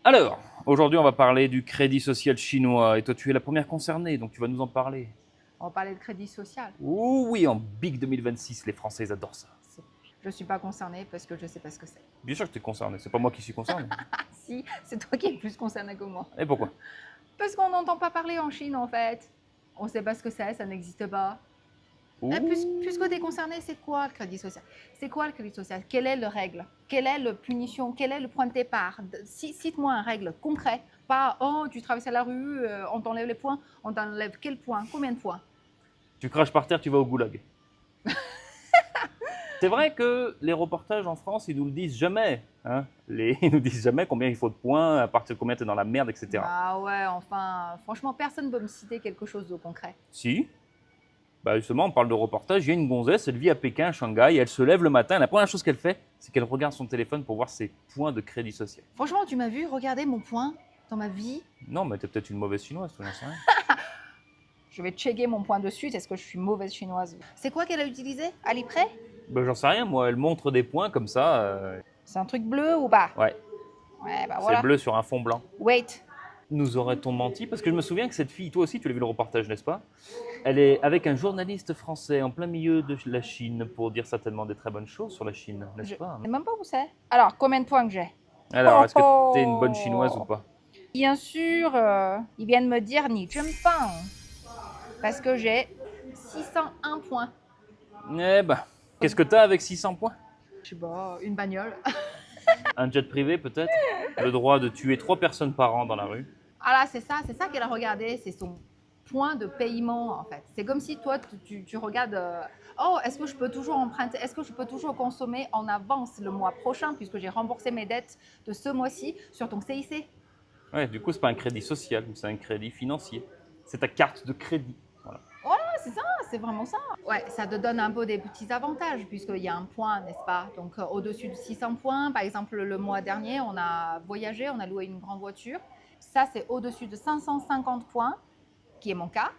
Alors, aujourd'hui, on va parler du crédit social chinois. Et toi, tu es la première concernée, donc tu vas nous en parler. On va parler de crédit social. Ouh oui, en Big 2026, les Français ils adorent ça. Je ne suis pas concernée parce que je ne sais pas ce que c'est. Bien sûr que tu es concerné, c'est pas moi qui suis concerné. Ah si, c'est toi qui es plus concerné que moi. Et pourquoi? Parce qu'on n'entend pas parler en Chine en fait. On ne sait pas ce que c'est, ça n'existe pas. Ouh. Puisque tu es concerné, c'est quoi le crédit social? C'est quoi le crédit social? Quelle est la règle? Quelle est la punition? Quel est le point de départ? Cite-moi un règle concret. Pas, oh, tu traverses la rue, on t'enlève les points. On t'enlève quel point? Combien de points? Tu craches par terre, tu vas au goulag. C'est vrai que les reportages en France, ils nous le disent jamais. Hein. Ils nous disent jamais combien il faut de points, à partir de combien tu es dans la merde, etc. Ah ouais, enfin, franchement, personne ne peut me citer quelque chose de concret. Si, bah justement, on parle de reportage, il y a une gonzesse, elle vit à Pékin, à Shanghai, elle se lève le matin, et la première chose qu'elle fait, c'est qu'elle regarde son téléphone pour voir ses points de crédit social. Franchement, tu m'as vu regarder mon point dans ma vie? Non, mais t'es peut-être une mauvaise chinoise, toi, j'en sais rien. Je vais checker mon point de suite. Est-ce que je suis mauvaise chinoise? C'est quoi qu'elle a utilisé? Alipré? Ben, j'en sais rien, moi, elle montre des points comme ça. C'est un truc bleu ou pas? Ouais, Ouais, bah c'est voilà. bleu sur un fond blanc. Wait. Nous aurait-on menti? Parce que je me souviens que cette fille, toi aussi, tu l'as vu le reportage, n'est-ce pas? Elle est avec un journaliste français en plein milieu de la Chine pour dire certainement des très bonnes choses sur la Chine, n'est-ce Je pas? sais même pas où c'est. Alors, combien de points que j'ai? Alors, est-ce Oh, que t'es une bonne chinoise ou pas? Bien sûr, ils viennent me dire ni pas parce que j'ai 601 points. Eh ben, qu'est-ce que t'as avec 600 points? Je sais pas, une bagnole. Un jet privé peut-être? Le droit de tuer 3 personnes par an dans la rue? Ah là, c'est ça qu'elle a regardé, c'est son point de paiement en fait. C'est comme si toi, tu regardes, oh, est-ce que je peux toujours emprunter, est-ce que je peux toujours consommer en avance le mois prochain puisque j'ai remboursé mes dettes de ce mois-ci sur ton CIC? Ouais, du coup, c'est pas un crédit social, c'est un crédit financier. C'est ta carte de crédit. Voilà. Voilà, c'est ça, c'est vraiment ça. Ouais, ça te donne un peu des petits avantages puisqu'il y a un point, n'est-ce pas? Donc au-dessus de 600 points, par exemple le mois dernier, on a voyagé, on a loué une grande voiture. Ça, c'est au-dessus de 550 points, qui est mon cas.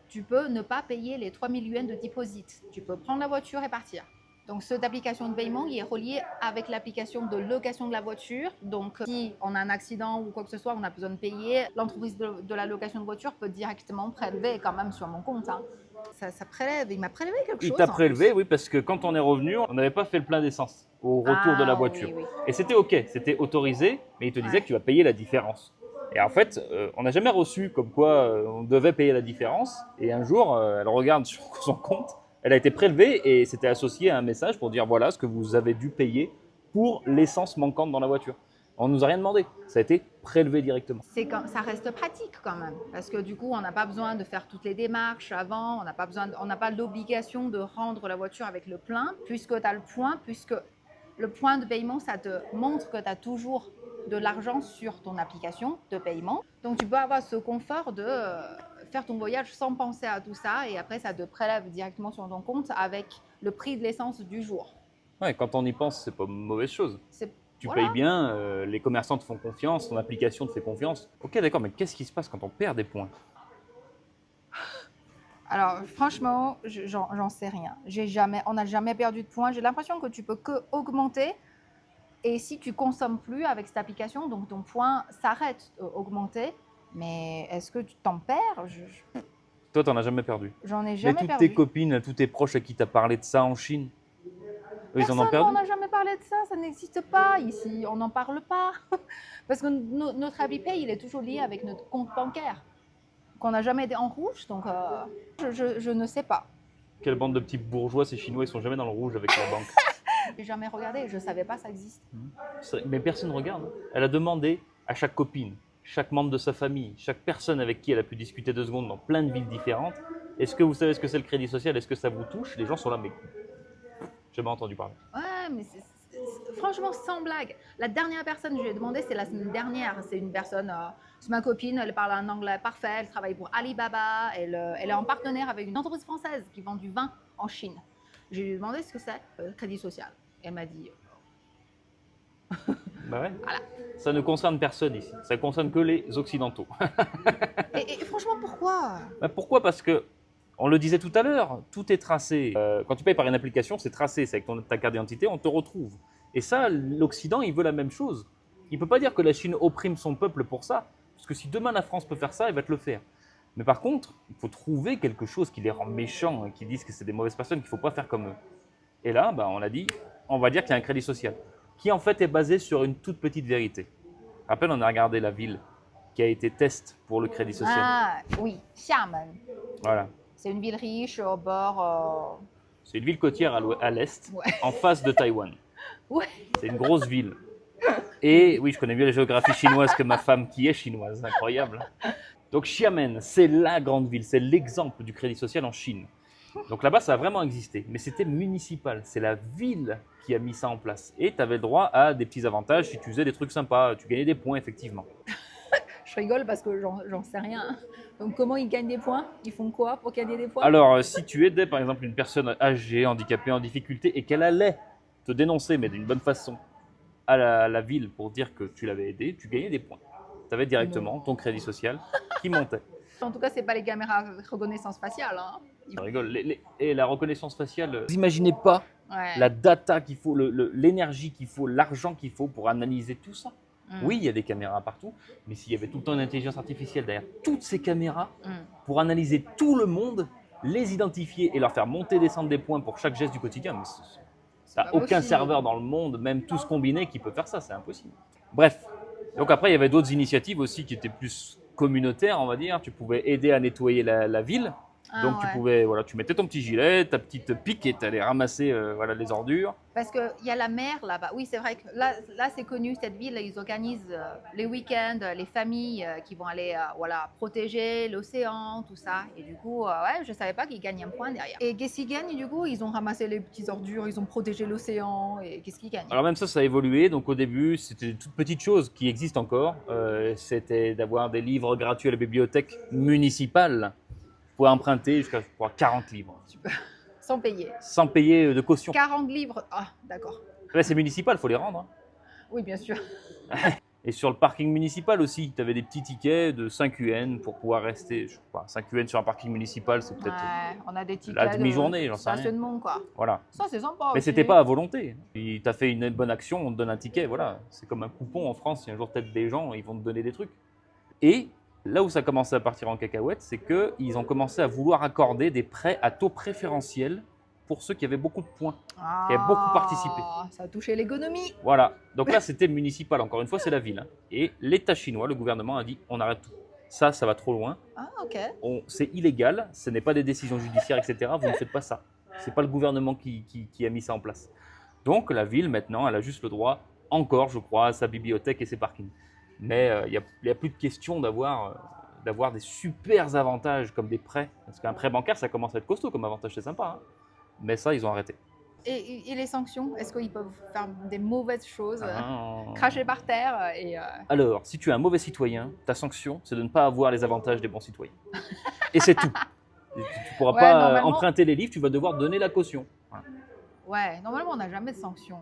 Tu peux ne pas payer les 3000 yuan de deposit. Tu peux prendre la voiture et partir. Donc, cette application de paiement il est relié avec l'application de location de la voiture. Donc, si on a un accident ou quoi que ce soit, on a besoin de payer, l'entreprise de la location de voiture peut directement prélever quand même sur mon compte. Hein. Ça prélève, il m'a prélevé quelque Il chose. t'a En prélevé, plus. oui, parce que quand on est revenu, on n'avait pas fait le plein d'essence au retour de la Ah voiture. oui, oui. Et c'était OK, c'était autorisé, mais il te disait Ouais. que tu vas payer la différence. Et en fait, on n'a jamais reçu comme quoi on devait payer la différence. Et un jour, elle regarde sur son compte, elle a été prélevée et c'était associé à un message pour dire voilà ce que vous avez dû payer pour l'essence manquante dans la voiture. On nous a rien demandé, ça a été prélevé directement. Ça reste pratique quand même, parce que du coup, on n'a pas besoin de faire toutes les démarches avant, on n'a pas l'obligation de rendre la voiture avec le plein, puisque tu as le point, puisque le point de paiement, ça te montre que tu as toujours de l'argent sur ton application de paiement. Donc, tu peux avoir ce confort de faire ton voyage sans penser à tout ça, et après, ça te prélève directement sur ton compte avec le prix de l'essence du jour. Ouais, quand on y pense, c'est pas une mauvaise chose. Tu Voilà. payes bien, les commerçants te font confiance, ton application te fait confiance. Ok, d'accord, mais qu'est-ce qui se passe quand on perd des points? Alors, franchement, j'en sais rien. On n'a jamais perdu de points. J'ai l'impression que tu peux que augmenter. Et si tu consommes plus avec cette application, donc ton point s'arrête d'augmenter. Mais est-ce que tu t'en perds? Toi, t'en as jamais perdu. J'en ai Mais jamais toutes perdu. tes copines, tous tes proches à qui t'as parlé de ça en Chine, eux, ils en ont Personne perdu? n'en a jamais parlé de ça. Ça n'existe pas ici. On n'en parle pas. Parce que notre Alipay, il est toujours lié avec notre compte bancaire. Qu'on n'a jamais été en rouge. Donc, je ne sais pas. Quelle bande de petits bourgeois, ces Chinois, ils sont jamais dans le rouge avec la banque. J'ai jamais regardé. Je savais pas ça existe. Mais personne ne regarde. Elle a demandé à chaque copine, chaque membre de sa famille, chaque personne avec qui elle a pu discuter 2 secondes dans plein de villes différentes, est-ce que vous savez ce que c'est le crédit social? Est-ce que ça vous touche? Les gens sont là, mais jamais entendu parler. Ouais, mais franchement, sans blague. La dernière personne que je lui ai demandé, c'est la semaine dernière. C'est une personne, c'est ma copine, elle parle un anglais parfait, elle travaille pour Alibaba, elle est en partenaire avec une entreprise française qui vend du vin en Chine. Je lui ai demandé ce que c'est, crédit social. Elle m'a dit, Bah ouais. voilà. Ça ne concerne personne ici. Ça concerne que les Occidentaux. Et franchement, pourquoi? Bah pourquoi? Parce que, on le disait tout à l'heure, tout est tracé. Quand tu payes par une application, c'est tracé. C'est avec ta carte d'identité, on te retrouve. Et ça, l'Occident, il veut la même chose. il ne peut pas dire que la Chine opprime son peuple pour ça, parce que si demain la France peut faire ça, elle va te le faire. Mais par contre, il faut trouver quelque chose qui les rend méchants, qui disent que c'est des mauvaises personnes, qu'il ne faut pas faire comme eux. Et là, on a dit, on va dire qu'il y a un crédit social, qui en fait est basé sur une toute petite vérité. Rappelle, on a regardé la ville qui a été test pour le crédit social. Ah oui, Xiamen. Voilà. C'est une ville riche au bord. C'est une ville côtière à l'est, Ouais. en face de Taïwan. Ouais. C'est une grosse ville. Et oui, je connais mieux la géographie chinoise que ma femme qui est chinoise, c'est incroyable. Donc Xiamen, c'est la grande ville, c'est l'exemple du crédit social en Chine. Donc là-bas, ça a vraiment existé, mais c'était municipal, c'est la ville qui a mis ça en place. Et tu avais le droit à des petits avantages si tu faisais des trucs sympas, tu gagnais des points effectivement. Je rigole parce que j'en sais rien. Donc comment ils gagnent des points? Ils font quoi pour gagner des points? Alors, si tu aidais par exemple une personne âgée, handicapée, en difficulté, et qu'elle allait te dénoncer, mais d'une bonne façon, à la ville pour dire que tu l'avais aidé, tu gagnais des points. Tu avais directement ton crédit social qui montait. En tout cas, c'est pas les caméras reconnaissance faciale. Hein. Je rigole. Et la reconnaissance faciale, vous imaginez pas Ouais. la data qu'il faut, l'énergie qu'il faut, l'argent qu'il faut pour analyser tout ça. Oui, il y a des caméras partout, mais s'il y avait tout le temps une intelligence artificielle derrière toutes ces caméras pour analyser tout le monde, les identifier et leur faire monter et descendre des points pour chaque geste du quotidien, mais ça n'a pas aucun possible. serveur dans le monde, même tous combinés, qui peut faire ça, c'est impossible. Bref, donc après, il y avait d'autres initiatives aussi qui étaient plus communautaires, on va dire. Tu pouvais aider à nettoyer la ville. Donc tu pouvais, tu mettais ton petit gilet, ta petite pique et tu allais ramasser les ordures. Parce qu'il y a la mer là-bas. Oui, c'est vrai que là c'est connu, cette ville. Ils organisent les week-ends, les familles qui vont aller protéger l'océan, tout ça. Et du coup, je ne savais pas qu'ils gagnent un point derrière. Et qu'est-ce qu'ils gagnent du coup? Ils ont ramassé les petites ordures, ils ont protégé l'océan. Et qu'est-ce qu'ils gagnent? Alors même ça a évolué. Donc au début, c'était des toutes petites choses qui existent encore. C'était d'avoir des livres gratuits à la bibliothèque municipale. Vous pouvez emprunter jusqu'à 40 livres. Sans payer. Sans payer de caution. 40 livres. Ah, d'accord. Là, c'est municipal, il faut les rendre. Hein. Oui, bien sûr. Et sur le parking municipal aussi, tu avais des petits tickets de 5 yuan pour pouvoir rester. Je sais pas, 5 yuan sur un parking municipal, c'est peut-être on a des tickets la demi-journée, j'en sais rien. stationnement, quoi. Voilà. Ça, c'est sympa. Mais aussi. c'était pas à volonté. Tu as fait une bonne action, on te donne un ticket. Voilà. C'est comme un coupon en France. Si un jour tu aides des gens, ils vont te donner des trucs. Et là où ça commençait à partir en cacahuète, c'est qu'ils ont commencé à vouloir accorder des prêts à taux préférentiel pour ceux qui avaient beaucoup de points, qui avaient beaucoup participé. Ça a touché l'économie. Voilà. Donc là, c'était municipal. Encore une fois, c'est la ville. Hein. Et l'État chinois, le gouvernement a dit, on arrête tout. Ça va trop loin. Ah, ok. C'est illégal. Ce n'est pas des décisions judiciaires, etc. Vous ne faites pas ça. C'est pas le gouvernement qui a mis ça en place. Donc la ville, maintenant, elle a juste le droit, encore, je crois, à sa bibliothèque et ses parkings. Mais il n'y a plus de question d'avoir des super avantages comme des prêts. Parce qu'un prêt bancaire, ça commence à être costaud comme avantage, c'est sympa. Hein. Mais ça, ils ont arrêté. Et les sanctions? Est-ce qu'ils peuvent faire des mauvaises choses, cracher par terre Alors, si tu es un mauvais citoyen, ta sanction, c'est de ne pas avoir les avantages des bons citoyens. Et c'est tout. Tu ne pourras pas emprunter les livres, tu vas devoir donner la caution. Voilà. Ouais, normalement, on n'a jamais de sanctions.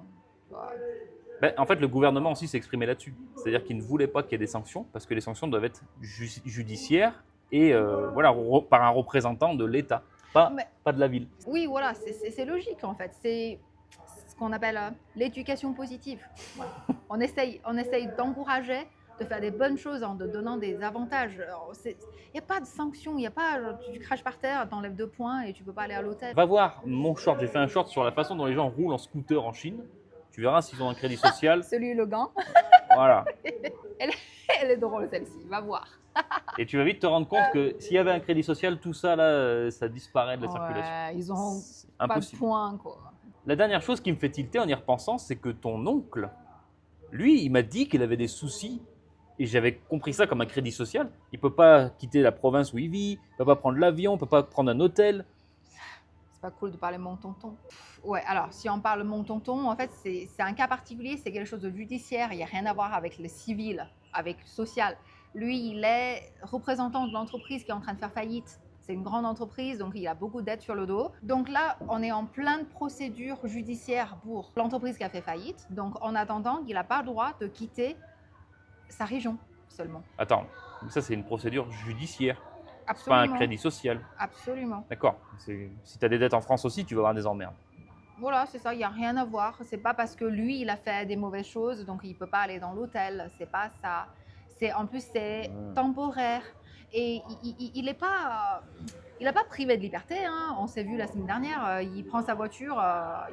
En fait, le gouvernement aussi s'est exprimé là-dessus. C'est-à-dire qu'il ne voulait pas qu'il y ait des sanctions, parce que les sanctions doivent être judiciaires et par un représentant de l'État, pas de la ville. Oui, voilà, c'est logique en fait. C'est ce qu'on appelle l'éducation positive. Voilà. On essaye d'encourager, de faire des bonnes choses en te donnant des avantages. Il n'y a pas de sanctions, il n'y a pas tu craches par terre, t'enlèves 2 points et tu peux pas aller à l'hôtel. Va voir mon short, j'ai fait un short sur la façon dont les gens roulent en scooter en Chine. Tu verras s'ils ont un crédit social. Celui le gant. Voilà. Elle est drôle celle-ci, va voir. Et tu vas vite te rendre compte que s'il y avait un crédit social, tout ça là, ça disparaît de la circulation. Ils ont pas impossible. de points quoi. La dernière chose qui me fait tilter en y repensant, c'est que ton oncle, lui, il m'a dit qu'il avait des soucis. Et j'avais compris ça comme un crédit social. Il ne peut pas quitter la province où il vit, il ne peut pas prendre l'avion, il ne peut pas prendre un hôtel. C'est pas cool de parler mon tonton. Ouais, alors si on parle mon tonton, en fait c'est un cas particulier, c'est quelque chose de judiciaire, il n'y a rien à voir avec le civil, avec le social. Lui, il est représentant de l'entreprise qui est en train de faire faillite. C'est une grande entreprise, donc il a beaucoup d'aides sur le dos. Donc là, on est en pleine procédure judiciaire pour l'entreprise qui a fait faillite. Donc en attendant, il n'a pas le droit de quitter sa région seulement. Attends, ça c'est une procédure judiciaire. Absolument. Pas un crédit social. Absolument. D'accord. Si tu as des dettes en France aussi, tu vas avoir des emmerdes. Voilà, c'est ça, il n'y a rien à voir. C'est pas parce que lui, il a fait des mauvaises choses, donc il ne peut pas aller dans l'hôtel. C'est pas ça. En plus, c'est temporaire. Et il n'est pas, il n'a pas privé de liberté. Hein. On s'est vu la semaine dernière, il prend sa voiture,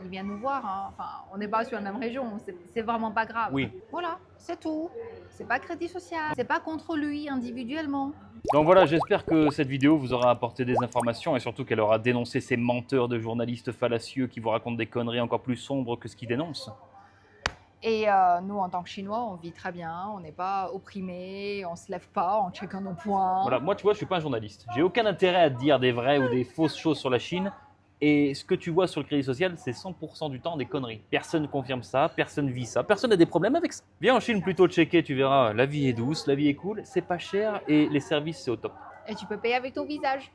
il vient nous voir. Hein. Enfin, on n'est pas sur la même région, c'est vraiment pas grave. Oui. Voilà, c'est tout. C'est pas crédit social. C'est pas contre lui individuellement. Donc voilà, j'espère que cette vidéo vous aura apporté des informations et surtout qu'elle aura dénoncé ces menteurs de journalistes fallacieux qui vous racontent des conneries encore plus sombres que ce qu'ils dénoncent. Et nous, en tant que Chinois, on vit très bien, on n'est pas opprimés, on ne se lève pas en checkant nos points. Voilà, moi tu vois, je suis pas un journaliste. J'ai aucun intérêt à te dire des vraies ou des fausses choses sur la Chine. Et ce que tu vois sur le crédit social, c'est 100% du temps des conneries. Personne ne confirme ça, personne vit ça, personne n'a des problèmes avec ça. Viens en Chine plutôt checker, tu verras, la vie est douce, la vie est cool, c'est pas cher et les services c'est au top. Et tu peux payer avec ton visage.